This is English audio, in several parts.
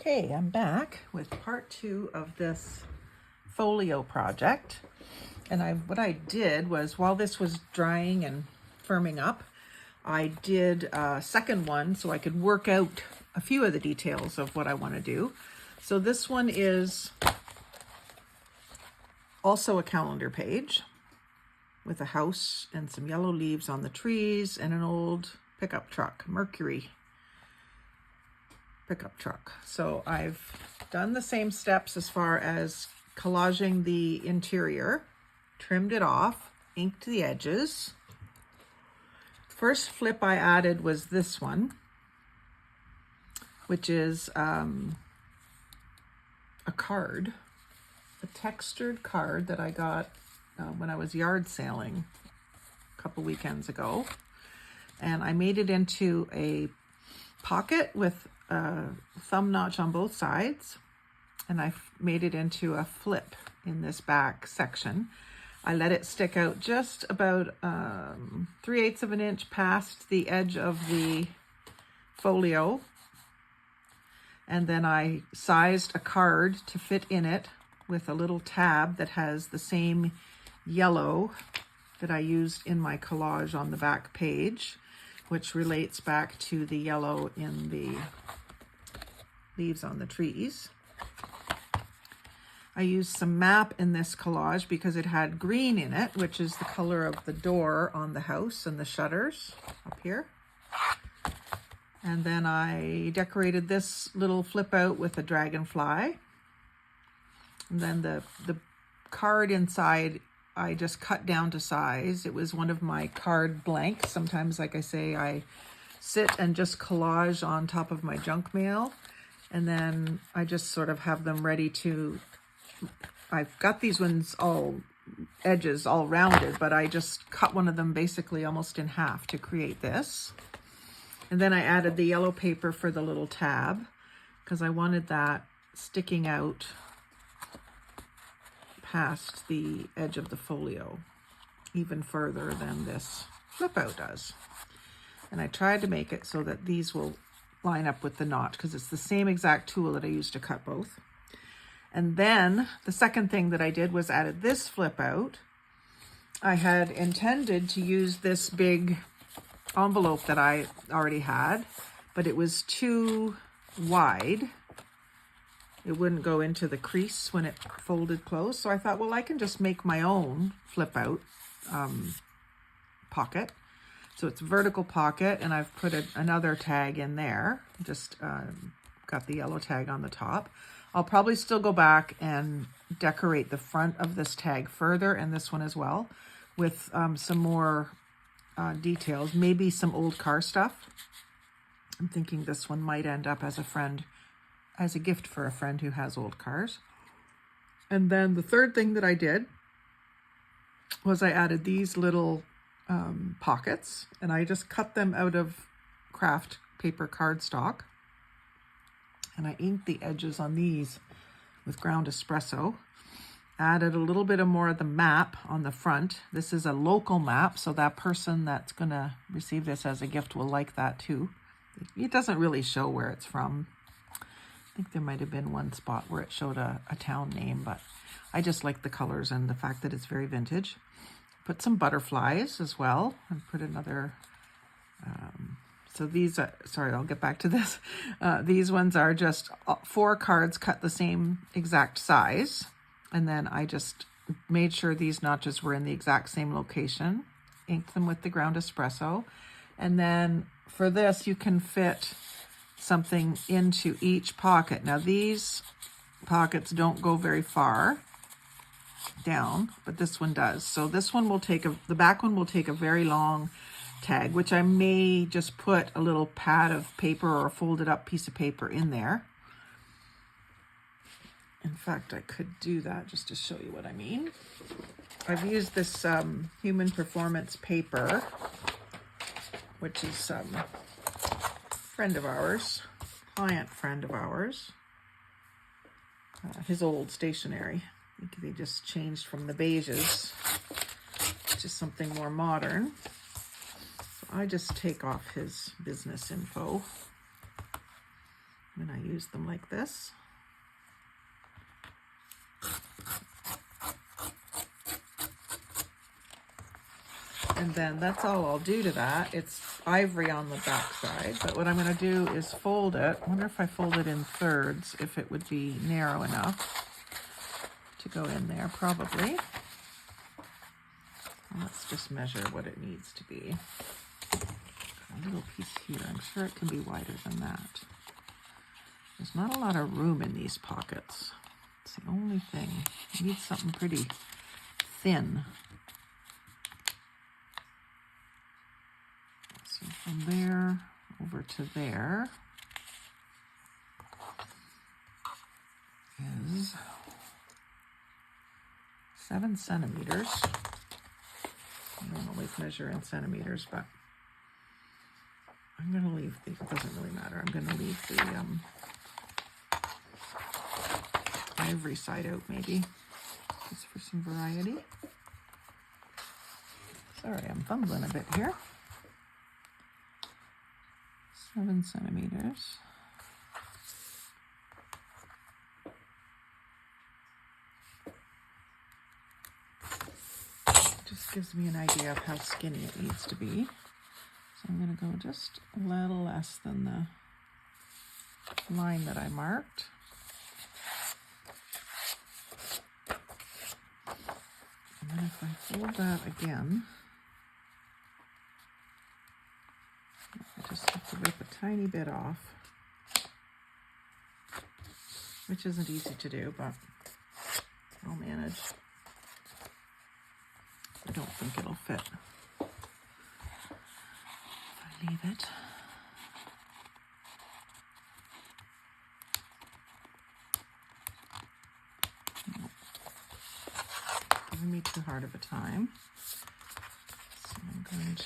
Okay, I'm back with part 2 of this folio project. And what I did was, while this was drying and firming up, I did a second one so I could work out a few of the details of what I want to do. So this one is also a calendar page with a house and some yellow leaves on the trees and an old pickup truck, Mercury pickup truck. So I've done the same steps as far as collaging the interior, trimmed it off, inked the edges. First flip I added was this one, which is a card, a textured card that I got when I was yard sailing a couple weekends ago. And I made it into a pocket with a thumb notch on both sides, and I made it into a flip in this back section. I let it stick out just about 3/8 of an inch past the edge of the folio, and then I sized a card to fit in it with a little tab that has the same yellow that I used in my collage on the back page, which relates back to the yellow in the leaves on the trees. I used some map in this collage because it had green in it, which is the color of the door on the house and the shutters up here. And then I decorated this little flip out with a dragonfly. And then the card inside, I just cut down to size. It was one of my card blanks. Sometimes, like I say, I sit and just collage on top of my junk mail. And then I just sort of have them ready to, I've got these ones all edges all rounded, but I just cut one of them basically almost in half to create this. And then I added the yellow paper for the little tab because I wanted that sticking out past the edge of the folio even further than this flip out does. And I tried to make it so that these will line up with the notch because it's the same exact tool that I used to cut both. And then the second thing that I did was added this flip out. I had intended to use this big envelope that I already had, but it was too wide. It wouldn't go into the crease when it folded closed. So I thought, well, I can just make my own flip out pocket. So it's vertical pocket, and I've put another tag in there. Just got the yellow tag on the top. I'll probably still go back and decorate the front of this tag further, and this one as well, with some more details, maybe some old car stuff. I'm thinking this one might end up as a gift for a friend who has old cars. And then the third thing that I did was I added these little pockets, and I just cut them out of craft paper cardstock, and I inked the edges on these with ground espresso. Added a little bit more of the map on the front. This is a local map, so that person that's gonna receive this as a gift will like that too. It doesn't really show where it's from. I think there might have been one spot where it showed a town name, but I just like the colors and the fact that it's very vintage. Put some butterflies as well, and put another, so these are, sorry, I'll get back to this. These ones are just 4 cards cut the same exact size. And then I just made sure these notches were in the exact same location, inked them with the ground espresso. And then for this, you can fit something into each pocket. Now these pockets don't go very far down, but this one does. So this one will take the back one will take a very long tag, which I may just put a little pad of paper or a folded up piece of paper in there. In fact, I could do that just to show you what I mean. I've used this Human Performance paper, which is friend of ours, client friend of ours, his old stationery. I think they just changed from the beiges to something more modern. So I just take off his business info And I use them like this. And then that's all I'll do to that. It's ivory on the back side, but what I'm going to do is fold it. I wonder if I fold it in thirds, if it would be narrow enough to go in there, probably. And let's just measure what it needs to be. A little piece here. I'm sure it can be wider than that. There's not a lot of room in these pockets. It's the only thing. You need something pretty thin. So from there over to there is 7 centimeters. I don't always measure in centimeters, but I'm going to leave the, it doesn't really matter. I'm going to leave the ivory side out maybe, just for some variety. Sorry, I'm fumbling a bit here. 7 centimeters. Just gives me an idea of how skinny it needs to be. So I'm going to go just a little less than the line that I marked. And then if I fold that again, I just have to rip a tiny bit off, which isn't easy to do, but I'll manage. I don't think it'll fit if I leave it. Giving me too hard of a time. So I'm going to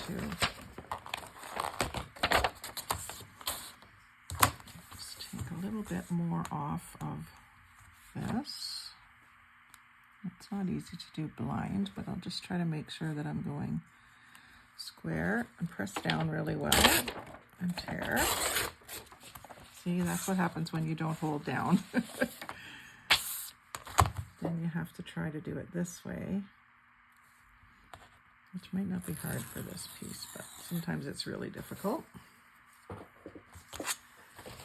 just take a little bit more off of this. It's not easy to do blind, but I'll just try to make sure that I'm going square and press down really well and tear. See, that's what happens when you don't hold down. Then you have to try to do it this way, which might not be hard for this piece, but sometimes it's really difficult.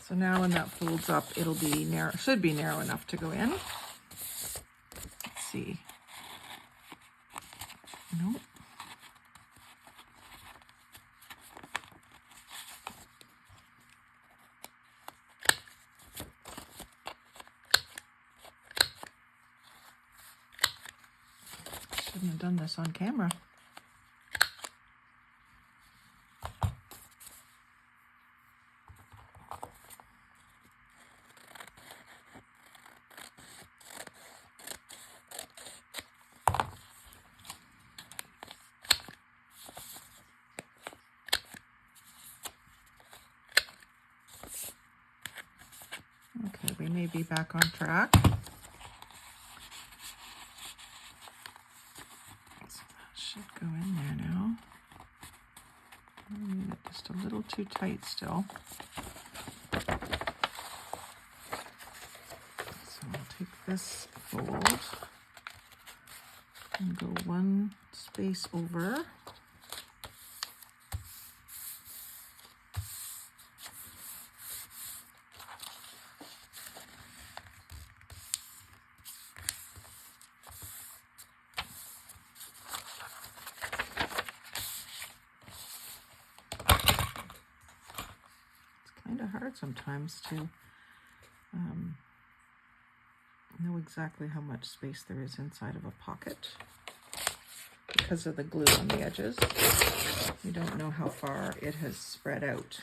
So now when that folds up, it'll be narrow, should be narrow enough to go in. See. Nope. Shouldn't have done this on camera. Okay, we may be back on track. So that should go in there now. I need it just a little too tight still. So I'll take this fold and go one space over. Kind of hard sometimes to know exactly how much space there is inside of a pocket because of the glue on the edges. You don't know how far it has spread out.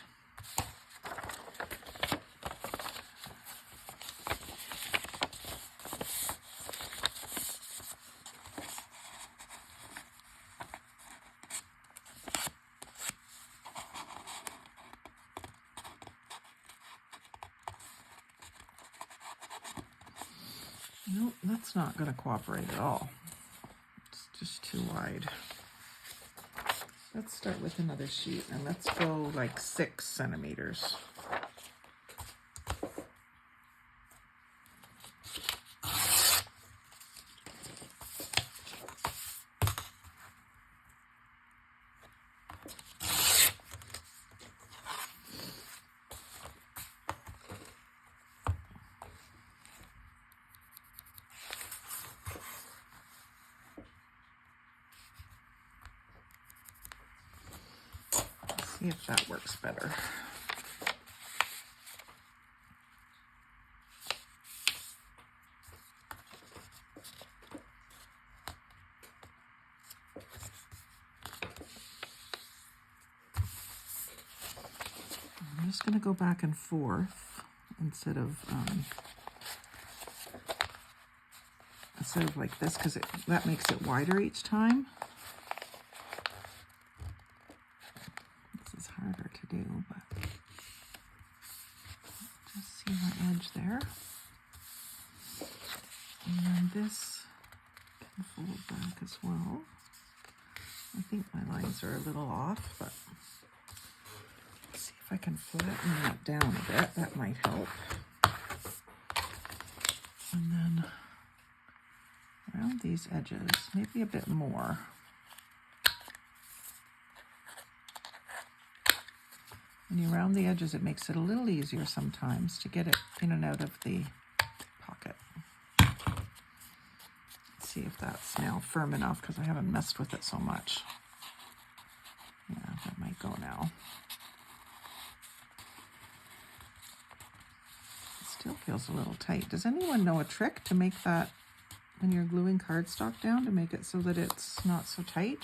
Nope, that's not going to cooperate at all. It's just too wide. Let's start with another sheet and let's go like 6 centimeters. See if that works better. I'm just going to go back and forth instead of like this, because that makes it wider each time. This is harder to do, but just see my edge there. And then this can fold back as well. I think my lines are a little off, but let's see if I can flatten that down a bit. That might help. And then around these edges, maybe a bit more. When you round the edges, it makes it a little easier sometimes to get it in and out of the pocket. Let's see if that's now firm enough, because I haven't messed with it so much. Yeah, that might go now. It still feels a little tight. Does anyone know a trick to make that, when you're gluing cardstock down, to make it so that it's not so tight?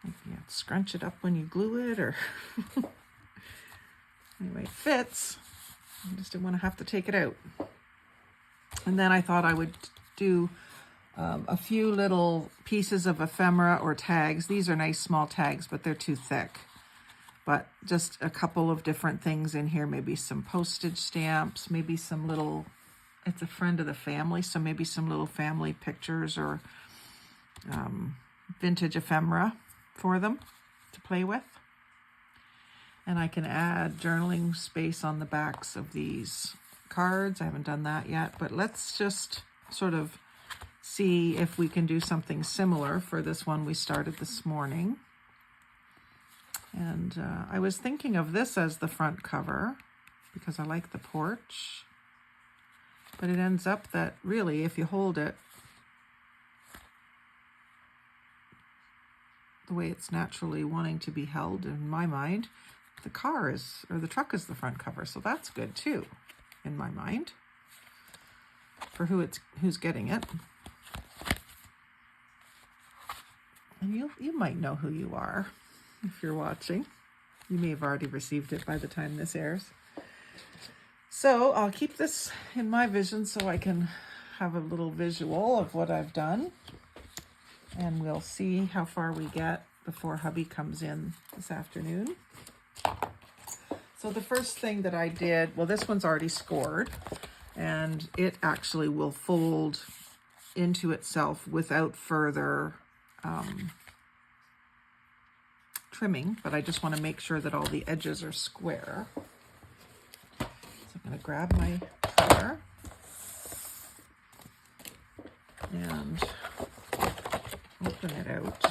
Maybe you have to scrunch it up when you glue it, or anyway, it fits. I just didn't want to have to take it out. And then I thought I would do a few little pieces of ephemera or tags. These are nice small tags, but they're too thick. But just a couple of different things in here, maybe some postage stamps, maybe some little, it's a friend of the family, so maybe some little family pictures or vintage ephemera for them to play with. And I can add journaling space on the backs of these cards. I haven't done that yet, but let's just sort of see if we can do something similar for this one we started this morning. And I was thinking of this as the front cover because I like the porch. But it ends up that really, if you hold it the way it's naturally wanting to be held in my mind, the car is, or the truck is the front cover. So that's good too, in my mind, for who's getting it. And you might know who you are if you're watching. You may have already received it by the time this airs. So I'll keep this in my vision so I can have a little visual of what I've done. And we'll see how far we get before hubby comes in this afternoon. So the first thing that I did, well, this one's already scored, and it actually will fold into itself without further trimming, but I just want to make sure that all the edges are square. So I'm going to grab my cutter and open it out.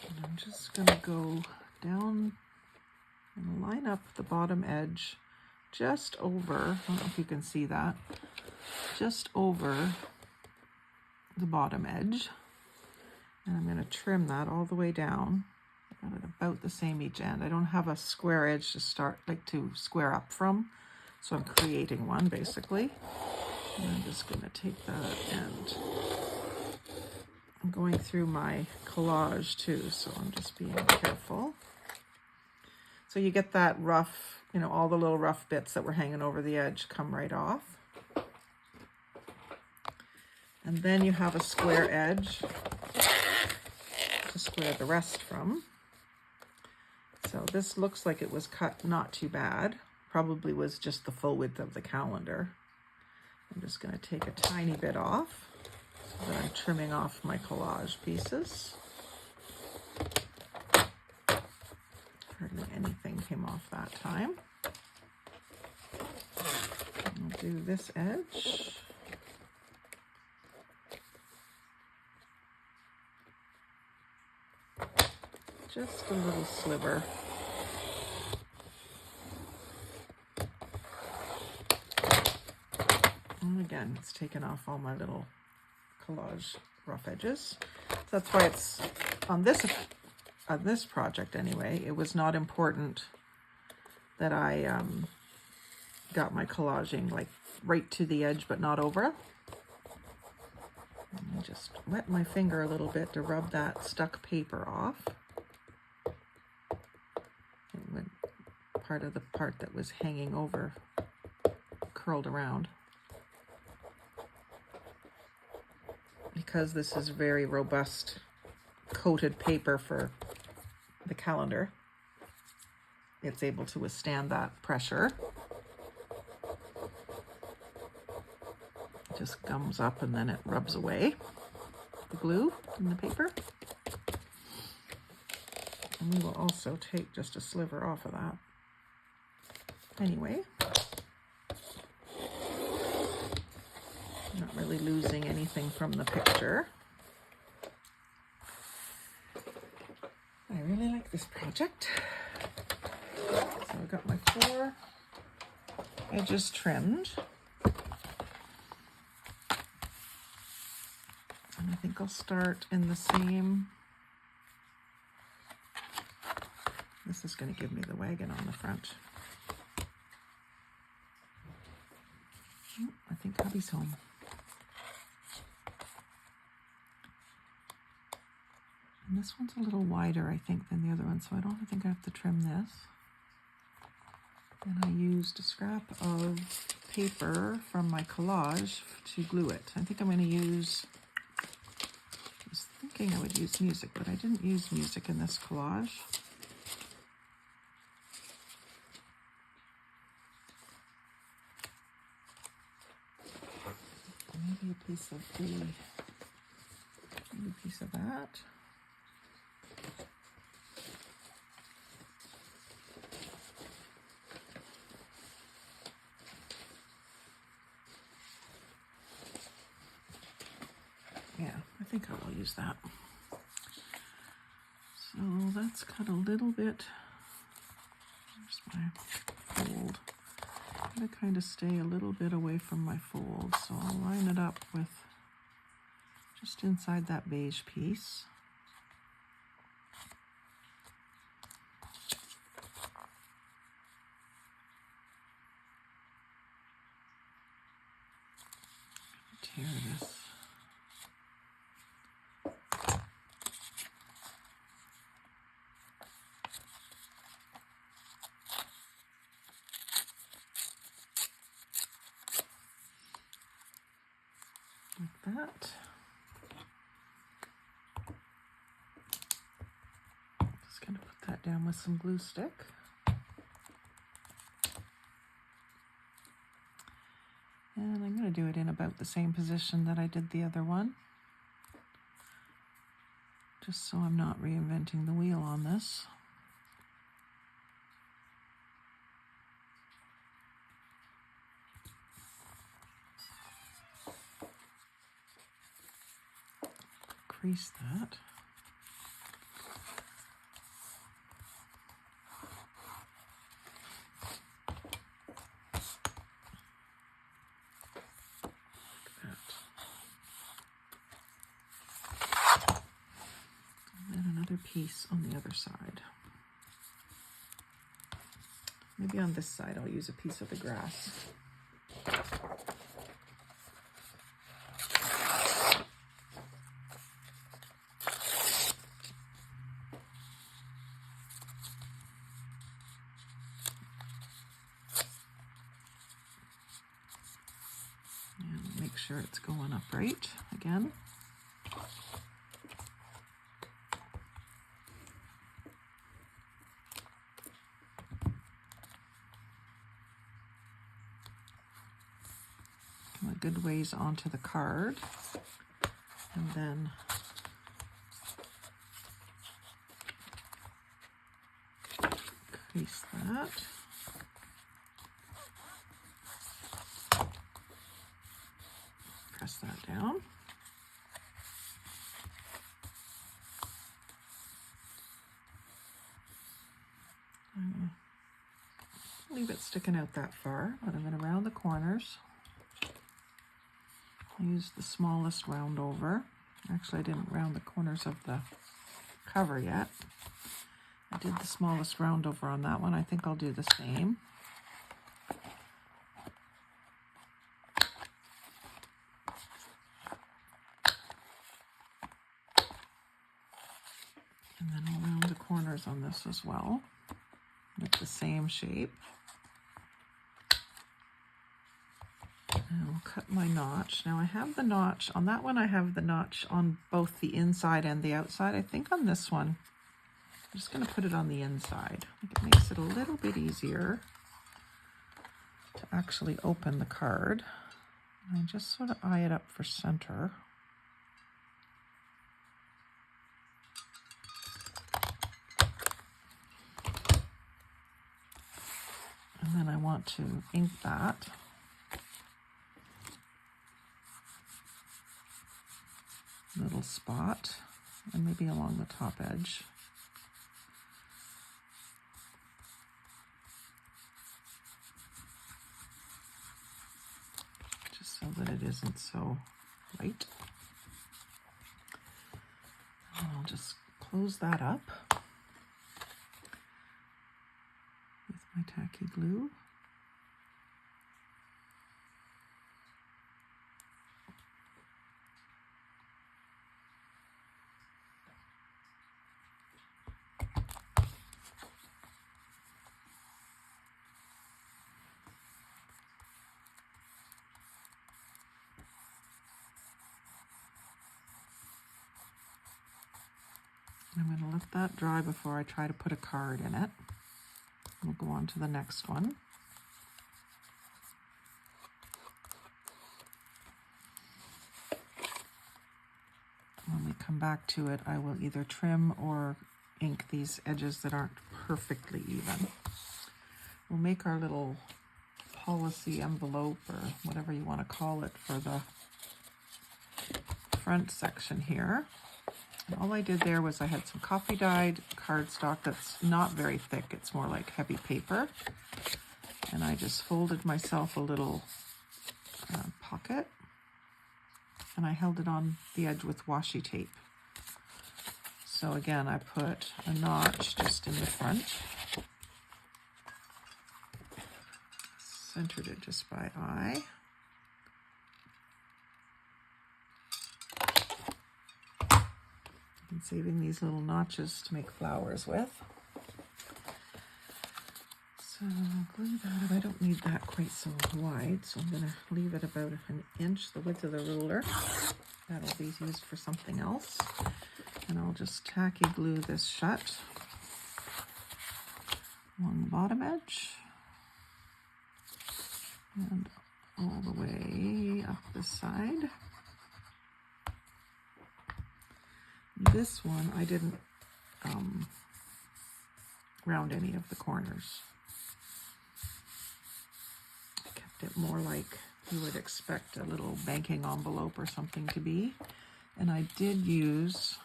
And I'm just going to go down and line up the bottom edge just over, I don't know if you can see that, just over the bottom edge. And I'm going to trim that all the way down. Got it about the same each end. I don't have a square edge to start, like to square up from, so I'm creating one basically. And I'm just going to take that, and I'm going through my collage too, so I'm just being careful. So you get that rough, you know, all the little rough bits that were hanging over the edge come right off. And then you have a square edge to square the rest from. So this looks like it was cut not too bad. Probably was just the full width of the calendar. I'm just going to take a tiny bit off so that I'm trimming off my collage pieces. Hardly anything came off that time. I'll do this edge. Just a little sliver. again, it's taken off all my little collage rough edges. So that's why it's on this project anyway. It was not important that I got my collaging like right to the edge but not over. And I just wet my finger a little bit to rub that stuck paper off. It went part of the part that was hanging over curled around. Because this is very robust coated paper for the calendar, it's able to withstand that pressure. It just gums up and then it rubs away the glue in the paper. And we will also take just a sliver off of that. Anyway, not really losing anything from the picture. I really like this project. So I've got my 4 edges trimmed. And I think I'll start in the same. This is going to give me the wagon on the front. Oh, I think hubby's home. And this one's a little wider, I think, than the other one, so I don't think I have to trim this. And I used a scrap of paper from my collage to glue it. I think I'm going to use, I was thinking I would use music, but I didn't use music in this collage. Maybe a piece of that. Yeah, I think I'll use that. So that's cut a little bit. There's my fold. I'm going to kind of stay a little bit away from my fold, so I'll line it up with just inside that beige piece. Tear this. Like that. Just going to put that down with some glue stick. And I'm going to do it in about the same position that I did the other one. Just so I'm not reinventing the wheel on this. Crease that. Piece on the other side. Maybe on this side I'll use a piece of the grass. And make sure it's going upright again. A good ways onto the card, and then crease that. Press that down. Leave it sticking out that far, but I'm going to round the corners. I used the smallest round over. Actually, I didn't round the corners of the cover yet. I did the smallest round over on that one. I think I'll do the same. And then I'll round the corners on this as well with the same shape. And I'll cut my notch. Now I have the notch, on that one I have the notch on both the inside and the outside. I think on this one, I'm just going to put it on the inside. I think it makes it a little bit easier to actually open the card. And I just sort of eye it up for center. And then I want to ink that. Little spot, and maybe along the top edge. Just so that it isn't so light. And I'll just close that up with my tacky glue. I'm going to let that dry before I try to put a card in it. We'll go on to the next one. When we come back to it, I will either trim or ink these edges that aren't perfectly even. We'll make our little policy envelope, or whatever you want to call it, for the front section here. And all I did there was I had some coffee dyed cardstock that's not very thick, it's more like heavy paper. And I just folded myself a little pocket, and I held it on the edge with washi tape. So again, I put a notch just in the front, centered it just by eye. And saving these little notches to make flowers with. So I'll glue that up. I don't need that quite so wide, so I'm going to leave it about an inch, the width of the ruler. That'll be used for something else. And I'll just tacky glue this shut along the bottom edge and all the way up this side. This one, I didn't round any of the corners. I kept it more like you would expect a little banking envelope or something to be. And I did use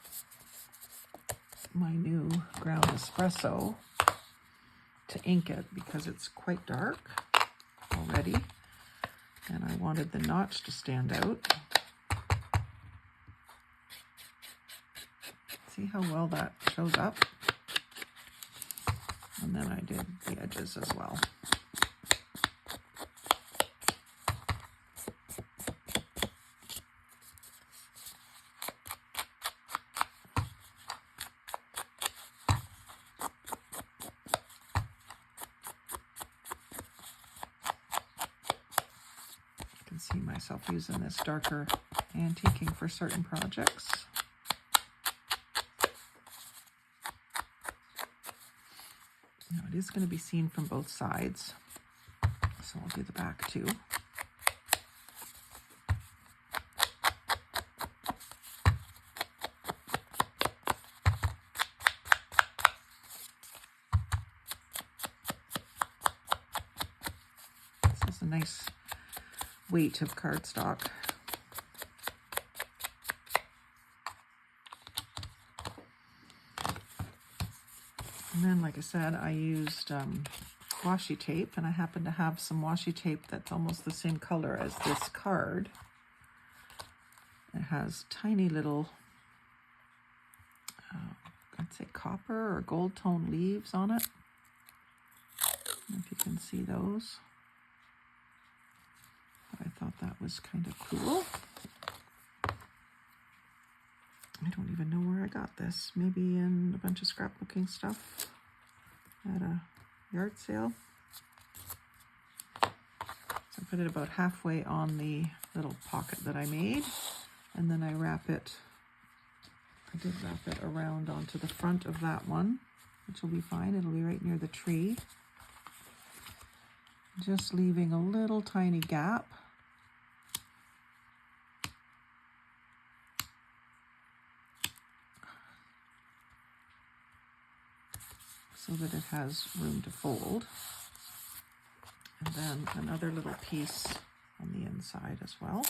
my new ground espresso to ink it because it's quite dark already. And I wanted the notch to stand out. See how well that shows up? And then I did the edges as well. I can see myself using this darker antiquing for certain projects. Now it is going to be seen from both sides, so I'll do the back too. This is a nice weight of cardstock. And then, like I said, I used washi tape, and I happen to have some washi tape that's almost the same color as this card. has tiny little, I'd say copper or gold tone leaves on it. I don't know if you can see those. But I thought that was kind of cool. I don't even know where I got this. Maybe in a bunch of scrapbooking stuff at a yard sale. So I put it about halfway on the little pocket that I made, and then I wrap it, I did wrap it around onto the front of that one, which will be fine. It'll be right near the tree. Just leaving a little tiny gap. So that it has room to fold. And then another little piece on the inside as well.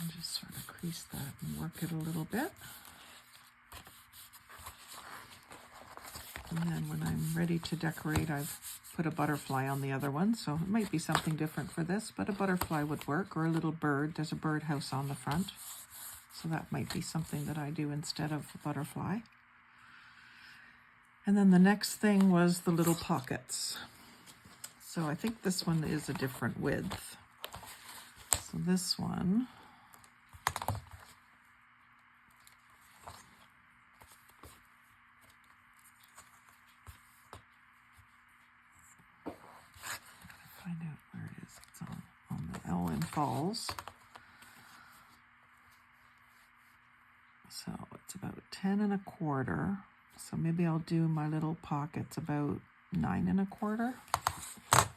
And just sort of crease that and work it a little bit. And then when I'm ready to decorate, I've put a butterfly on the other one, so it might be something different for this, but a butterfly would work, or a little bird. There's a birdhouse on the front, so that might be something that I do instead of a butterfly. And then the next thing was the little pockets. So I think this one is a different width. So this one, find out where it is. It's on the L in Falls. So it's about 10 1/4. So maybe I'll do my little pockets about 9 1/4.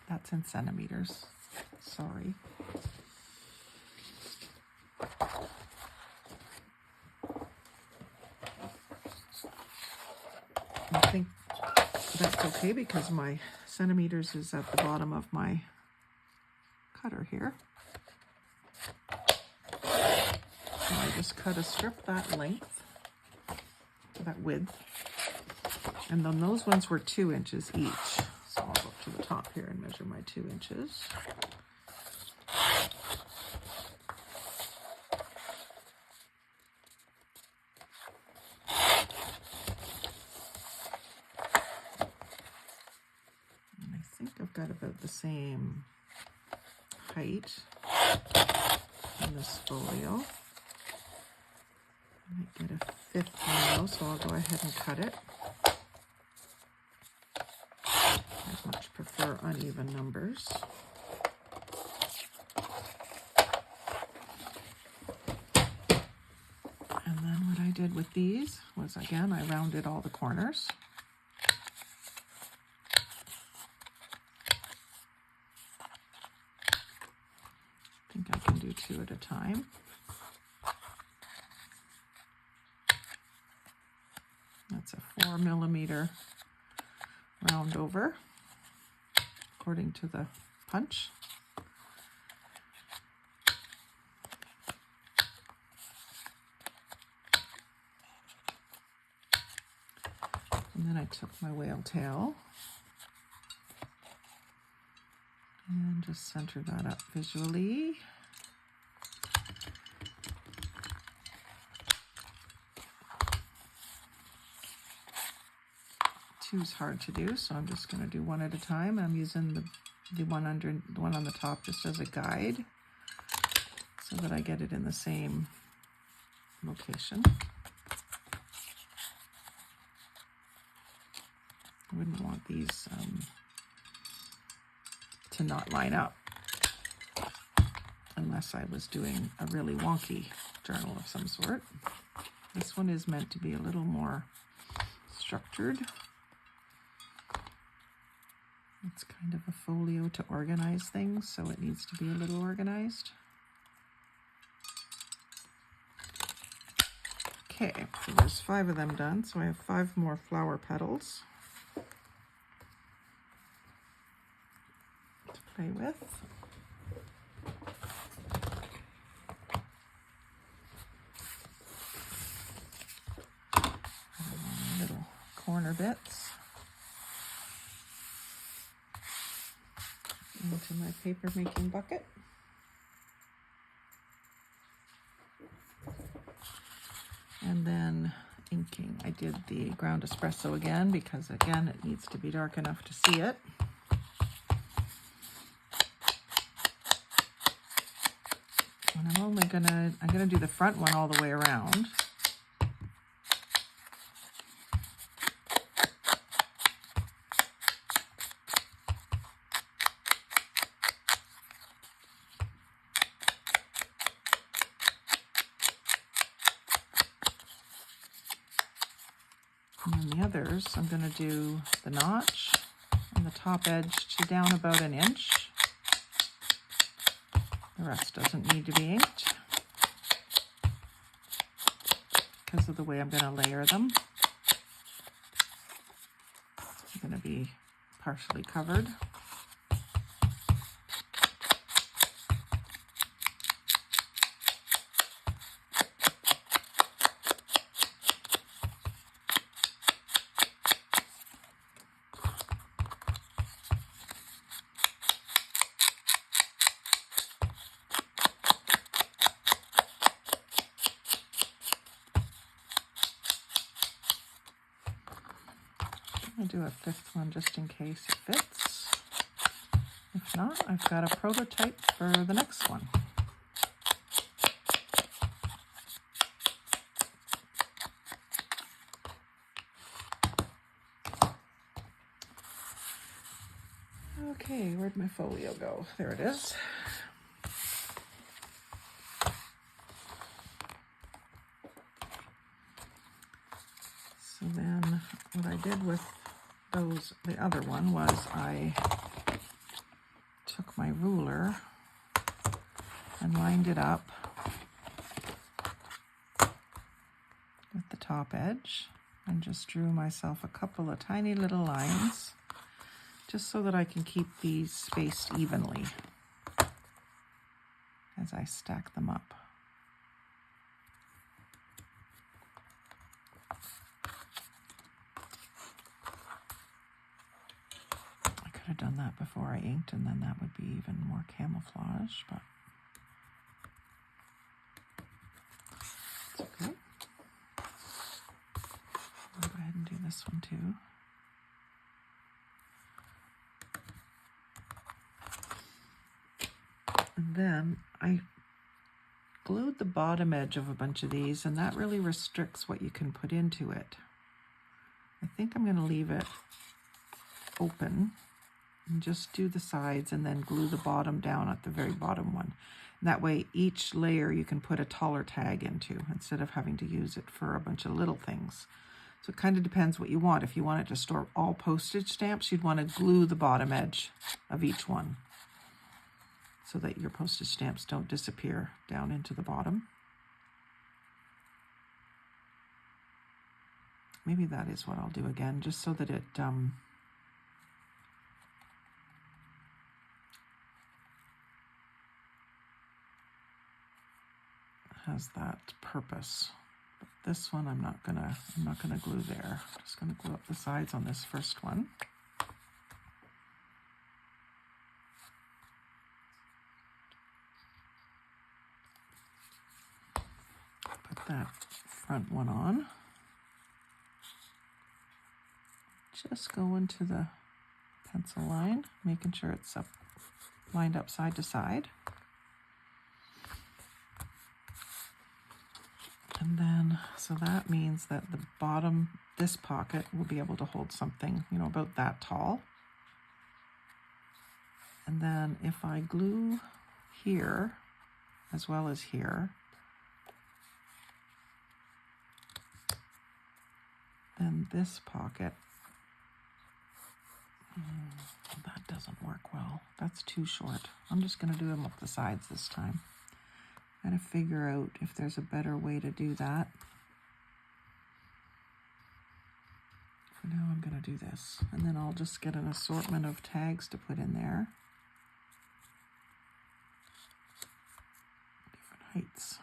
That's in centimeters. Sorry. I think that's okay because my centimeters is at the bottom of my cutter here. So I just cut a strip that length, that width, and then those ones were 2 inches each. So I'll go up to the top here and measure my 2 inches. Got about the same height in this folio. I might get a 5th one though, so I'll go ahead and cut it. I much prefer uneven numbers. And then what I did with these was, again, I rounded all the corners. I can do 2 at a time. That's a 4 millimeter round over, according to the punch. And then I took my whale tail and just center that up visually. Two is hard to do, so I'm just going to do one at a time. I'm using the one on the top just as a guide so that I get it in the same location. I wouldn't want these to not line up unless I was doing a really wonky journal of some sort. This one is meant to be a little more structured. It's kind of a folio to organize things, so it needs to be a little organized. Okay, so there's 5 of them done, so I have 5 more flower petals to play with. corner bits into my paper making bucket. And then inking. I did the ground espresso again because again it needs to be dark enough to see it. And I'm gonna do the front one all the way around. And then the others, I'm going to do the notch on the top edge to down about an inch. The rest doesn't need to be inked because of the way I'm going to layer them. They're going to be partially covered. I'll do a fifth one just in case it fits. If not, I've got a prototype for the next one. Okay, where'd my folio go? There it is. So then what I did with the other one was I took my ruler and lined it up with the top edge and just drew myself a couple of tiny little lines just so that I can keep these spaced evenly as I stack them up. I could have done that before I inked, and then that would be even more camouflage, but it's okay. I'll go ahead and do this one too. And then I glued the bottom edge of a bunch of these, and that really restricts what you can put into it. I think I'm going to leave it open and just do the sides and then glue the bottom down at the very bottom one. And that way each layer you can put a taller tag into instead of having to use it for a bunch of little things. So it kind of depends what you want. If you want it to store all postage stamps, you'd want to glue the bottom edge of each one so that your postage stamps don't disappear down into the bottom. Maybe that is what I'll do again, just so that it has that purpose. But this one I'm not gonna glue there. I'm just gonna glue up the sides on this first one. Put that front one on. Just go into the pencil line, making sure it's lined up side to side. And then, so that means that the bottom, this pocket will be able to hold something, you know, about that tall. And then if I glue here as well as here, then this pocket, that doesn't work well. That's too short. I'm just going to do them up the sides this time. Got to figure out if there's a better way to do that. For now, I'm going to do this. And then I'll just get an assortment of tags to put in there. Different heights.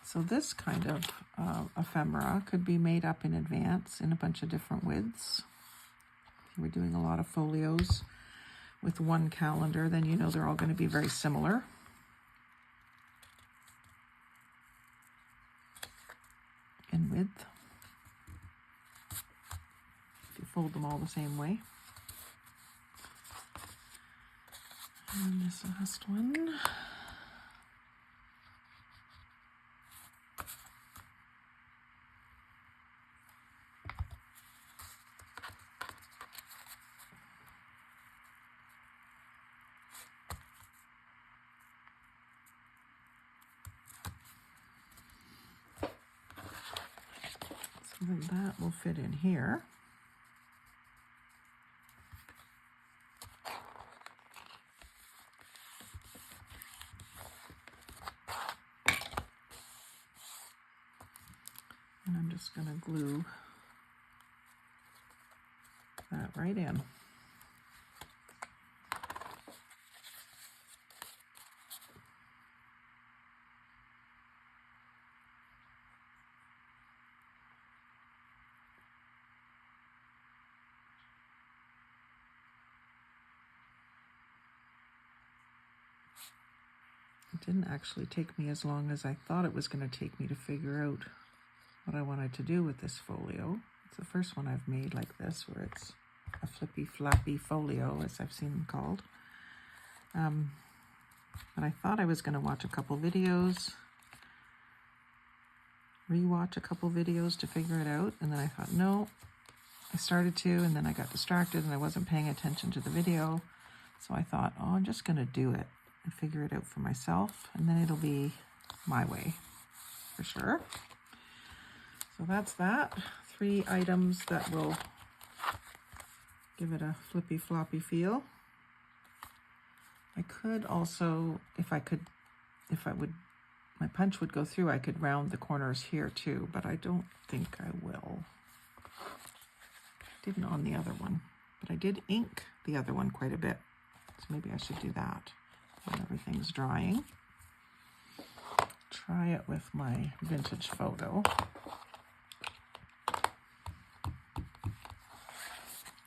So this kind of ephemera could be made up in advance in a bunch of different widths. If we're doing a lot of folios with one calendar, then you know they're all going to be very similar. In width. If you fold them all the same way. And this last one. So then that will fit in here. And I'm just going to glue that right in. It didn't actually take me as long as I thought it was going to take me to figure out what I wanted to do with this folio. It's the first one I've made like this, where it's a flippy flappy folio, as I've seen them called. But I thought I was going to watch a couple videos, rewatch a couple videos to figure it out, and then I thought, no, I started to, and then I got distracted and I wasn't paying attention to the video. So I thought, oh, I'm just going to do it and figure it out for myself, and then it'll be my way for sure. So that's that. 3 items that will give it a flippy floppy feel. I could also, my punch would go through, I could round the corners here too, but I don't think I will. Didn't on the other one, but I did ink the other one quite a bit. So maybe I should do that when everything's drying. Try it with my vintage photo.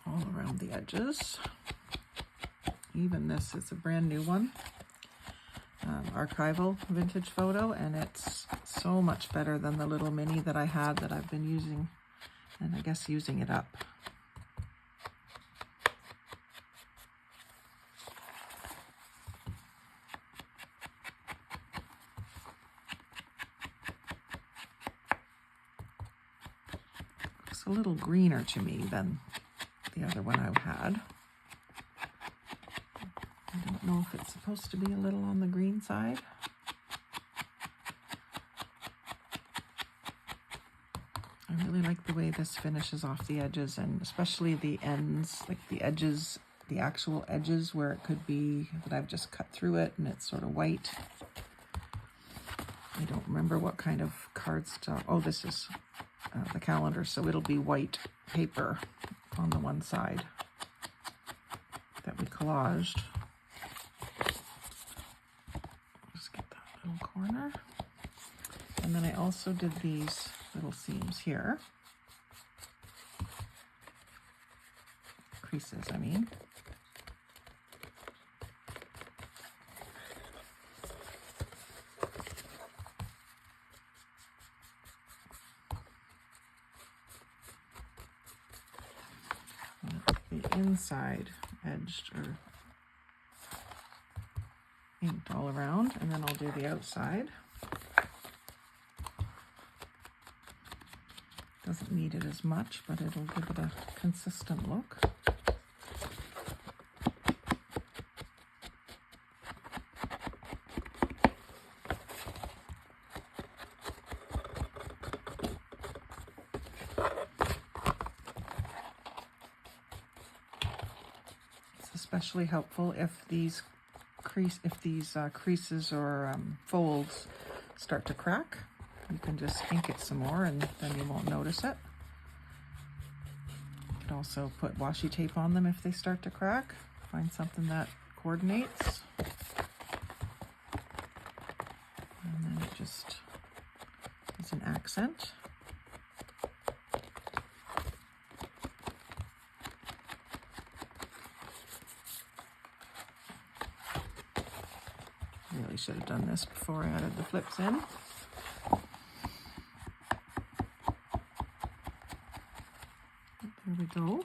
All around the edges. Even this is a brand new one, archival vintage photo, and it's so much better than the little mini that I had that I've been using, and I guess using it up. Looks a little greener to me than the other one I had. I don't know if it's supposed to be a little on the green side. I really like the way this finishes off the edges, and especially the ends, like the edges, the actual edges where it could be that I've just cut through it and it's sort of white. I don't remember what kind of cardstock. Oh, this is the calendar, so it'll be white paper on the one side that we collaged. Just get that little corner. And then I also did these little seams here. Creases, I mean. The inside edged or inked all around, and then I'll do the outside. Doesn't need it as much, but it'll give it a consistent look. It's especially helpful if these creases or folds start to crack. You can just ink it some more and then you won't notice it. You could also put washi tape on them if they start to crack. Find something that coordinates. And then it just as an accent. Really should have done this before I added the flips in. There we go.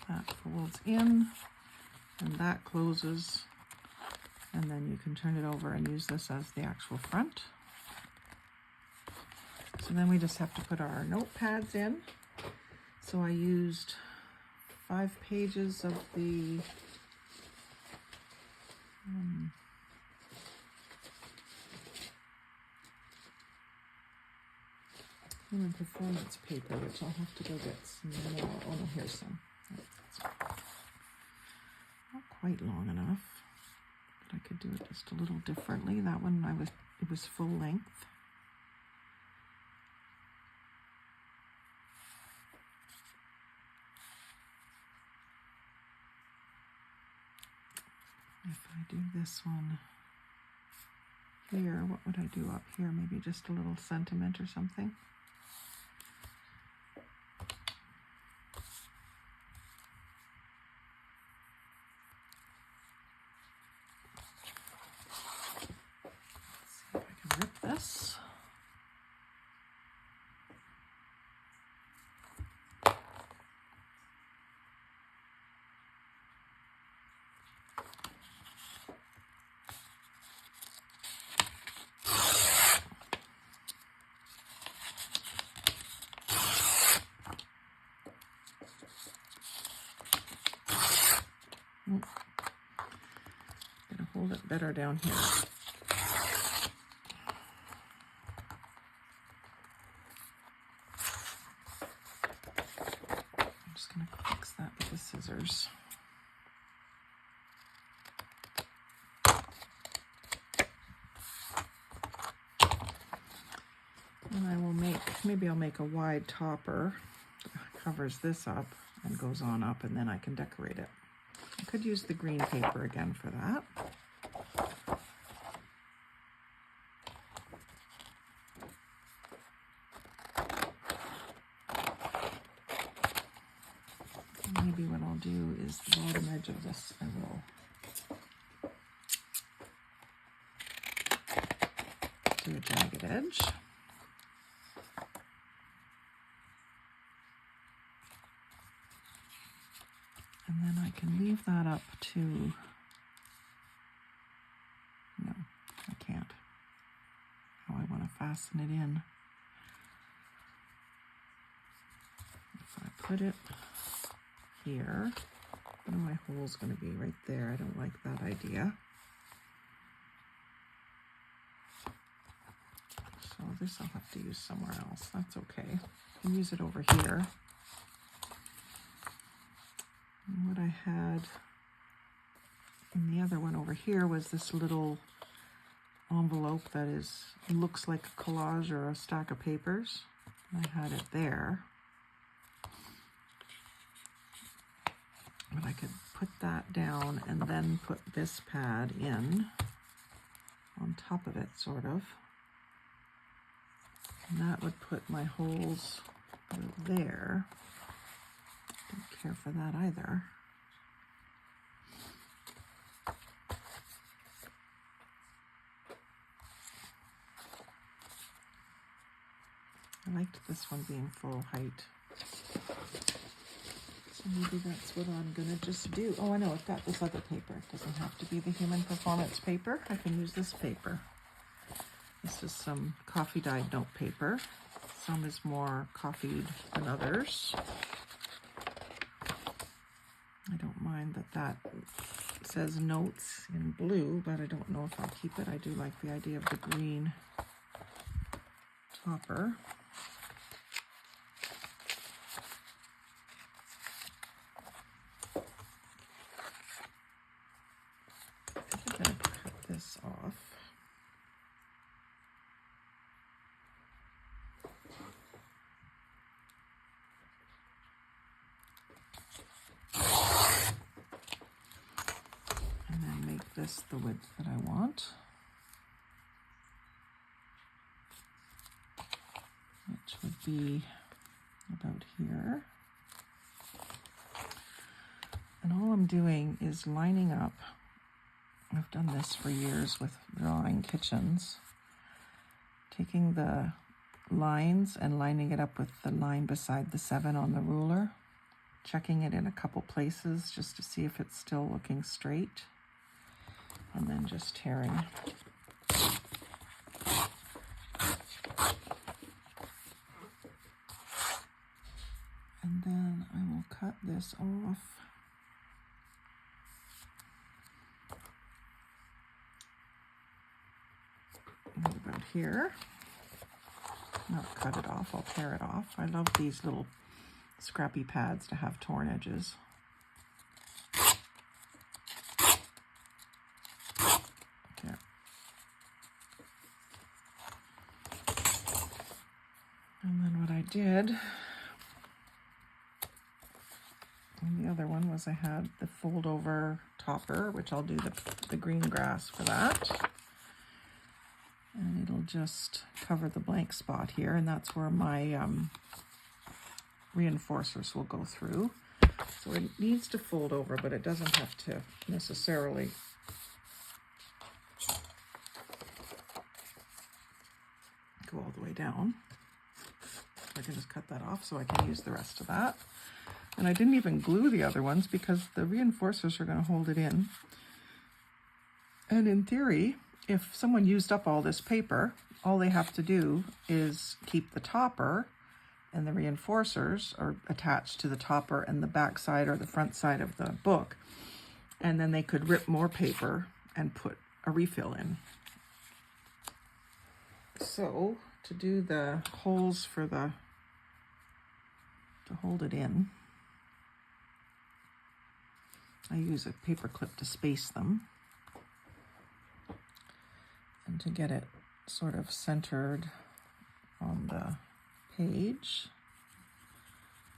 That folds in and that closes, and then you can turn it over and use this as the actual front. So then we just have to put our notepads in. So I used 5 pages of the Human Performance paper, which I'll have to go get some more. Oh no, here's some. That's not quite long enough, but I could do it just a little differently. That one it was full length. If I do this one here, what would I do up here? Maybe just a little sentiment or something. Let's see if I can rip this. Gonna hold it better down here. I'm just gonna fix that with the scissors. And I will maybe I'll make a wide topper that covers this up and goes on up, and then I can decorate it. I could use the green paper again for that. And maybe what I'll do is the bottom edge of this, I will do a jagged edge. And then I can leave that up to, no, I can't, how I want to fasten it in. If I put it here, what are my holes going to be? Right there. I don't like that idea. So this I'll have to use somewhere else. That's okay. I can use it over here. And what I had in the other one over here was this little envelope that looks like a collage or a stack of papers. I had it there. But I could put that down and then put this pad in on top of it, sort of. And that would put my holes there. Don't care for that either. I liked this one being full height. So maybe that's what I'm gonna just do. Oh, I know, I've got this other paper. It doesn't have to be the Human Performance paper. I can use this paper. This is some coffee dyed note paper. Some is more coffeed than others. I don't mind that says notes in blue, but I don't know if I'll keep it. I do like the idea of the green topper. I think I'm going to cut this off. this the width that I want, which would be about here. And all I'm doing is lining up. I've done this for years with drawing kitchens. Taking the lines and lining it up with the line beside the 7 on the ruler. Checking it in a couple places just to see if it's still looking straight. And then just tearing. And then I will cut this off. About here. Not cut it off, I'll tear it off. I love these little scrappy pads to have torn edges. Okay. And then what I did, and the other one was I had the fold over topper, which I'll do the green grass for that. And it'll just cover the blank spot here, and that's where my reinforcers will go through. So it needs to fold over, but it doesn't have to necessarily go all the way down. I can just cut that off so I can use the rest of that. And I didn't even glue the other ones because the reinforcers are going to hold it in. And in theory, if someone used up all this paper, all they have to do is keep the topper, and the reinforcers are attached to the topper and the back side or the front side of the book. And then they could rip more paper and put a refill in. So to do the holes for to hold it in, I use a paper clip to space them. And to get it sort of centered on the page.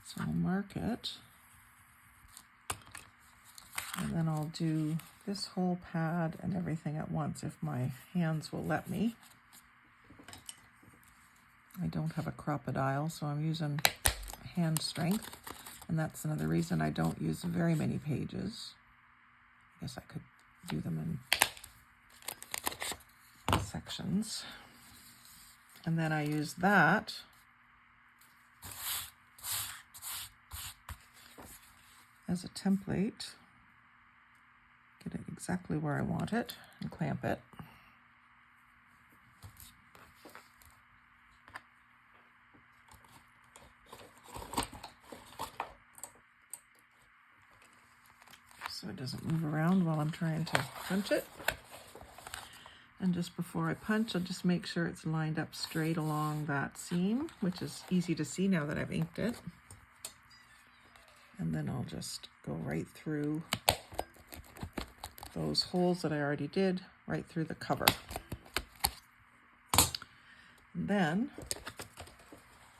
So I'll mark it. And then I'll do this whole pad and everything at once if my hands will let me. I don't have a crocodile, so I'm using hand strength. And that's another reason I don't use very many pages. I guess I could do them in sections. And then I use that as a template. Get it exactly where I want it and clamp it. So it doesn't move around while I'm trying to punch it. And just before I punch, I'll just make sure it's lined up straight along that seam, which is easy to see now that I've inked it. And then I'll just go right through those holes that I already did, right through the cover. And then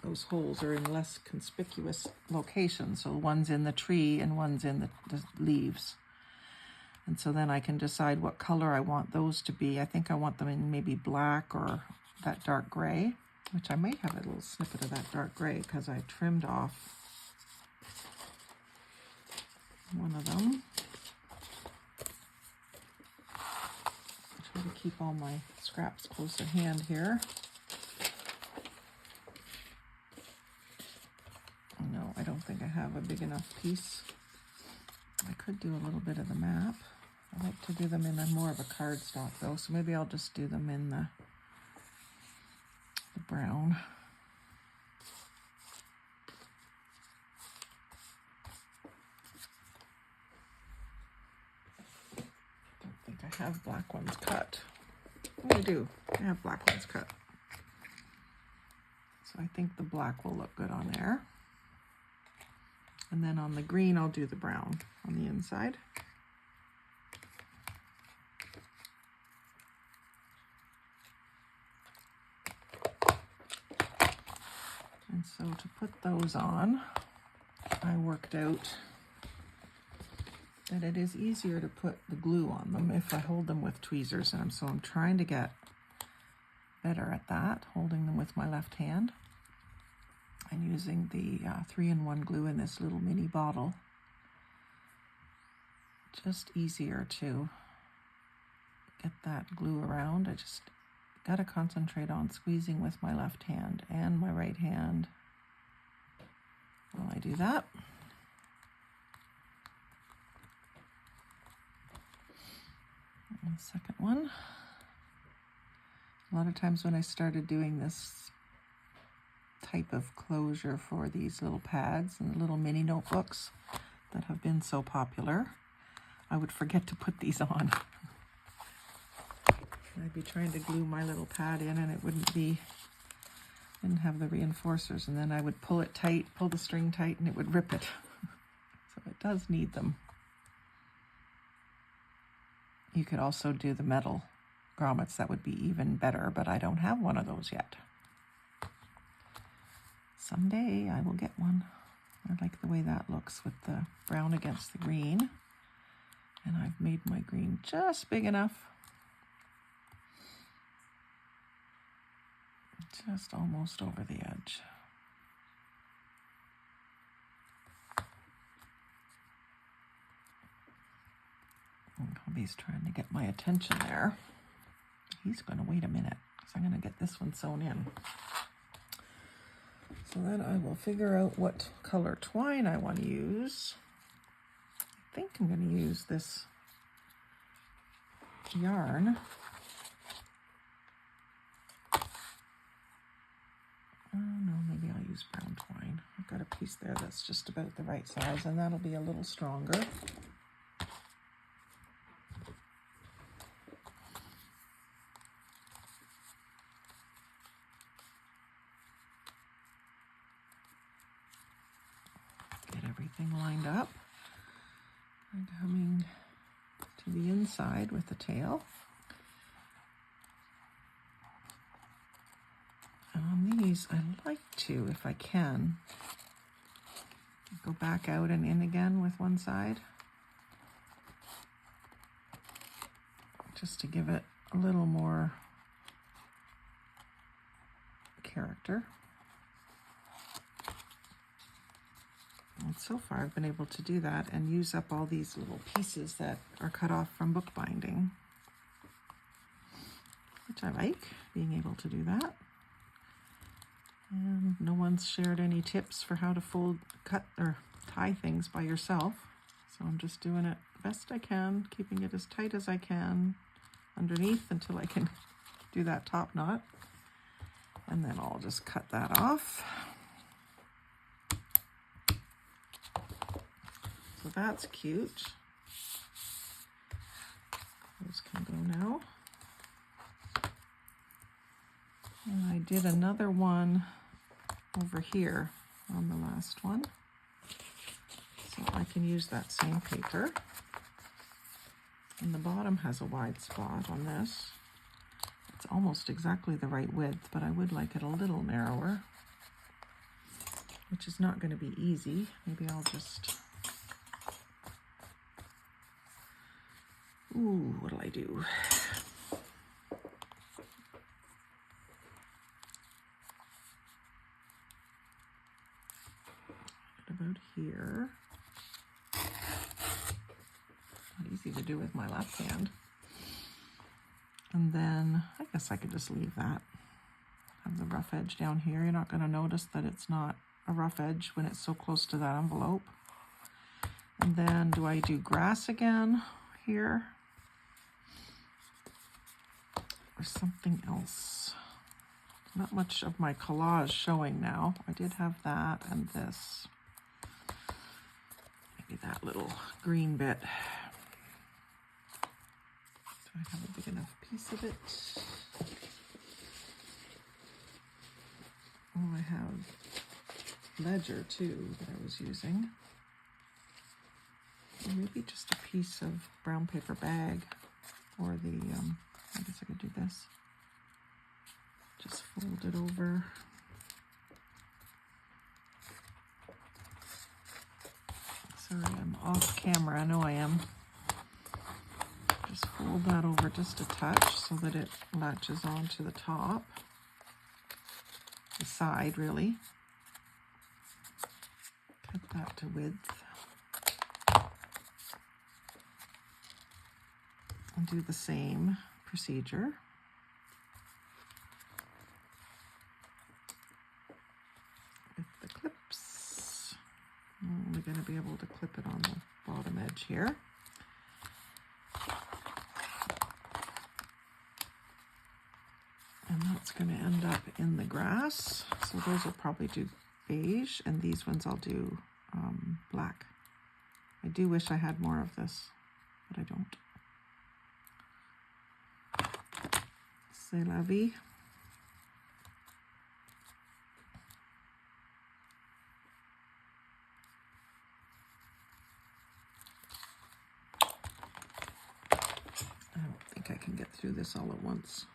those holes are in less conspicuous locations. So one's in the tree and one's in the leaves. And so then I can decide what color I want those to be. I think I want them in maybe black or that dark gray, which I may have a little snippet of that dark gray because I trimmed off one of them. Try to keep all my scraps close at hand here. No, I don't think I have a big enough piece. I could do a little bit of the map. I like to do them in more of a cardstock though, so maybe I'll just do them in the brown. Don't think I have black ones cut. Oh, I do. I have black ones cut. So I think the black will look good on there. And then on the green, I'll do the brown on the inside. And so to put those on, I worked out that it is easier to put the glue on them if I hold them with tweezers, and so I'm trying to get better at that, holding them with my left hand and using the 3-in-1 glue in this little mini bottle. Just easier to get that glue around. I just got to concentrate on squeezing with my left hand and my right hand while I do that. And the second one. A lot of times when I started doing this type of closure for these little pads and little mini notebooks that have been so popular, I would forget to put these on. I'd be trying to glue my little pad in and it didn't have the reinforcers, and then I would pull it tight, pull the string tight, and it would rip it. So it does need them. You could also do the metal grommets. That would be even better, but I don't have one of those yet. Someday I will get one. I like the way that looks with the brown against the green. And I've made my green just big enough. Just almost over the edge. And hubby's trying to get my attention there. He's going to wait a minute because I'm going to get this one sewn in. So then I will figure out what color twine I want to use. I think I'm going to use this yarn. Oh no, maybe I'll use brown twine. I've got a piece there that's just about the right size, and that'll be a little stronger. Get everything lined up. I'm coming to the inside with the tail. And on these, I like to, if I can, go back out and in again with one side, just to give it a little more character. And so far I've been able to do that and use up all these little pieces that are cut off from bookbinding, which I like, being able to do that. And no one's shared any tips for how to fold, cut, or tie things by yourself. So I'm just doing it best I can, keeping it as tight as I can underneath until I can do that top knot. And then I'll just cut that off. So that's cute. Those can go now. And I did another one over here on the last one. So I can use that same paper. And the bottom has a wide spot on this. It's almost exactly the right width, but I would like it a little narrower, which is not going to be easy. Maybe I'll just... Ooh, what'll I do? About here. Not easy to do with my left hand. And then I guess I could just leave that. Have the rough edge down here. You're not going to notice that it's not a rough edge when it's so close to that envelope. And then do I do grass again here? Or something else? Not much of my collage showing now. I did have that and this. Maybe that little green bit. Do I have a big enough piece of it? Oh, I have ledger too that I was using. Or maybe just a piece of brown paper bag, or the, I guess I could do this. Just fold it over. So Sorry, I'm off camera. I know I am. Just fold that over just a touch so that it latches onto the top. The side, really. Cut that to width. And do the same procedure. With the clips. I'm only going to be able to clip it on the bottom edge here. And that's going to end up in the grass. So those will probably do beige, and these ones I'll do black. I do wish I had more of this, but I don't. C'est la vie. I don't think I can get through this all at once.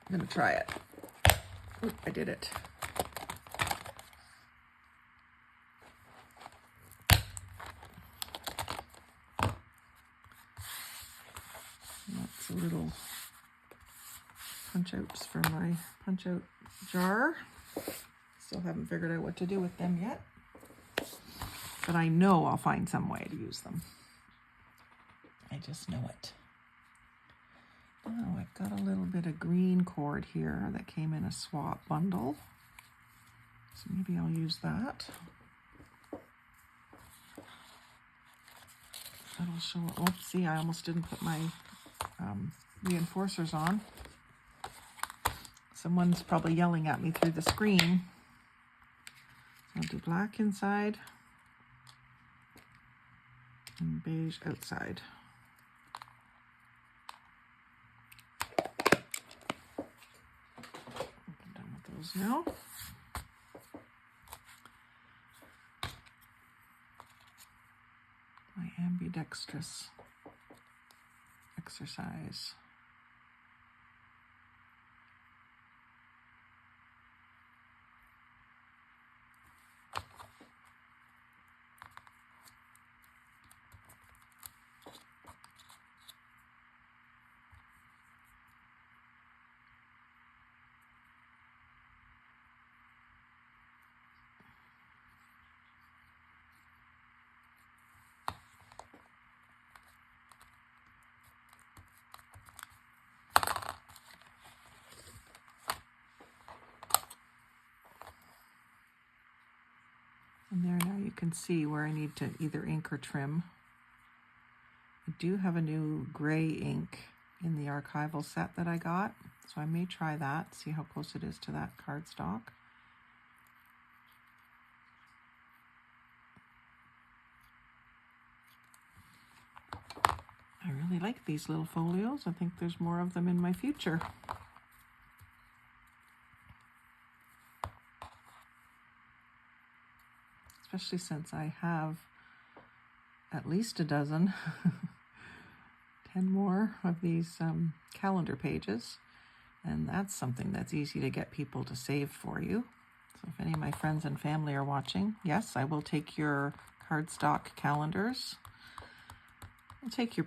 I'm going to try it. Oh, I did it. Lots of little punch outs for my punch out jar. Still haven't figured out what to do with them yet, but I know I'll find some way to use them. I just know it. Oh, I've got a little bit of green cord here that came in a swap bundle, so maybe I'll use that. That'll show. Oh, see, I almost didn't put my reinforcers on. Someone's probably yelling at me through the screen. I'll do black inside and beige outside. I'm done with those now. My ambidextrous exercise. And there, now you can see where I need to either ink or trim. I do have a new gray ink in the archival set that I got, so I may try that, see how close it is to that cardstock. I really like these little folios. I think there's more of them in my future. Especially since I have at least a dozen, 10 more of these calendar pages. And that's something that's easy to get people to save for you. So if any of my friends and family are watching, yes, I will take your cardstock calendars. I'll take your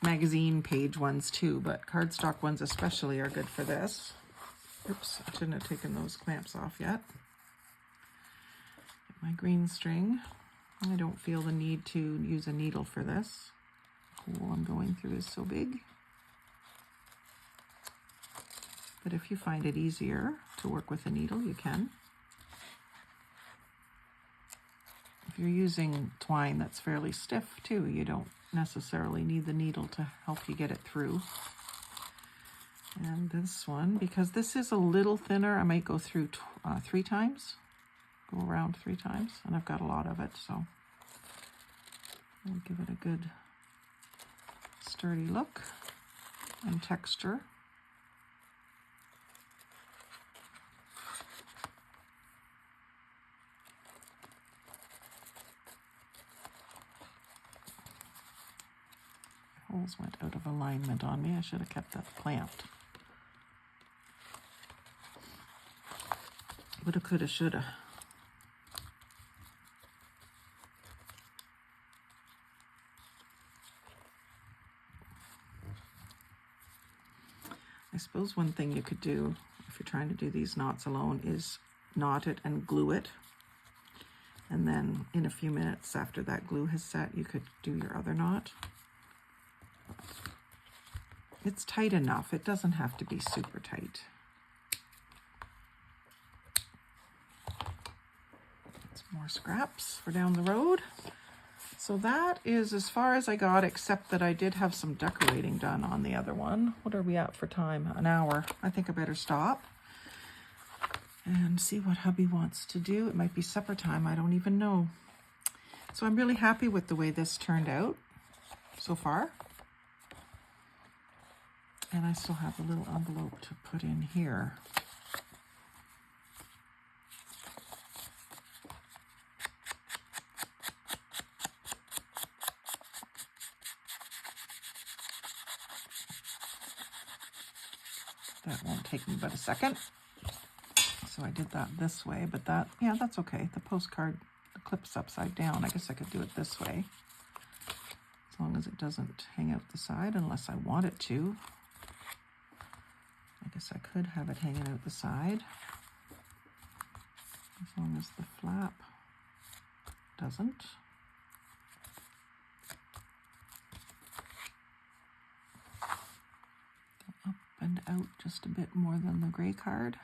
magazine page ones too, but cardstock ones especially are good for this. Oops, I shouldn't have taken those clamps off yet. My green string. I don't feel the need to use a needle for this. The hole I'm going through is so big. But if you find it easier to work with a needle, you can. If you're using twine that's fairly stiff too, you don't necessarily need the needle to help you get it through. And this one, because this is a little thinner, I might go through 3 times. Go around 3 times, and I've got a lot of it, so I'll give it a good sturdy look and texture. Holes went out of alignment on me. I should have kept that clamped. Woulda, coulda, shoulda. I suppose one thing you could do if you're trying to do these knots alone is knot it and glue it. And then in a few minutes after that glue has set, you could do your other knot. It's tight enough. It doesn't have to be super tight. Some more scraps for down the road. So that is as far as I got, except that I did have some decorating done on the other one. What are we at for time? An hour. I think I better stop and see what hubby wants to do. It might be supper time. I don't even know. So I'm really happy with the way this turned out so far. And I still have a little envelope to put in here. That won't take me but a second. So I did that this way, but that, yeah, that's okay. The postcard clips upside down. I guess I could do it this way, as long as it doesn't hang out the side, unless I want it to. I guess I could have it hanging out the side, as long as the flap doesn't. Up and out just a bit more than the gray card.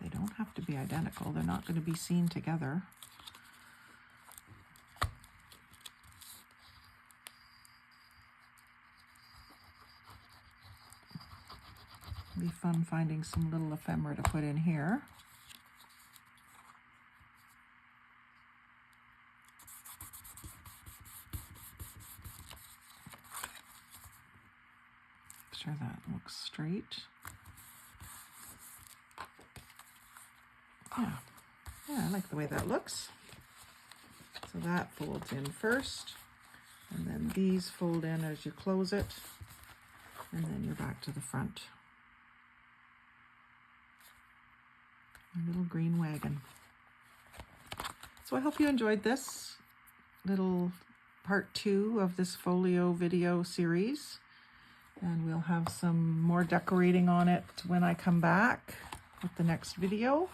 They don't have to be identical. They're not going to be seen together. It'll be fun finding some little ephemera to put in here. Make sure that looks straight. Yeah, I like the way that looks. So that folds in first, and then these fold in as you close it, and then you're back to the front. A little green wagon. So I hope you enjoyed this little part 2 of this folio video series, and we'll have some more decorating on it when I come back with the next video.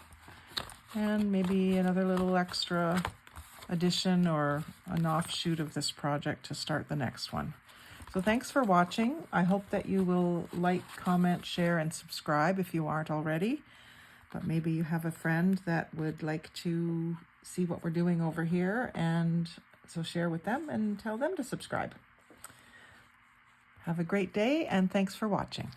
And maybe another little extra addition or an offshoot of this project to start the next one. So thanks for watching. I hope that you will like, comment, share, and subscribe if you aren't already. But maybe you have a friend that would like to see what we're doing over here, and so share with them and tell them to subscribe. Have a great day, and thanks for watching.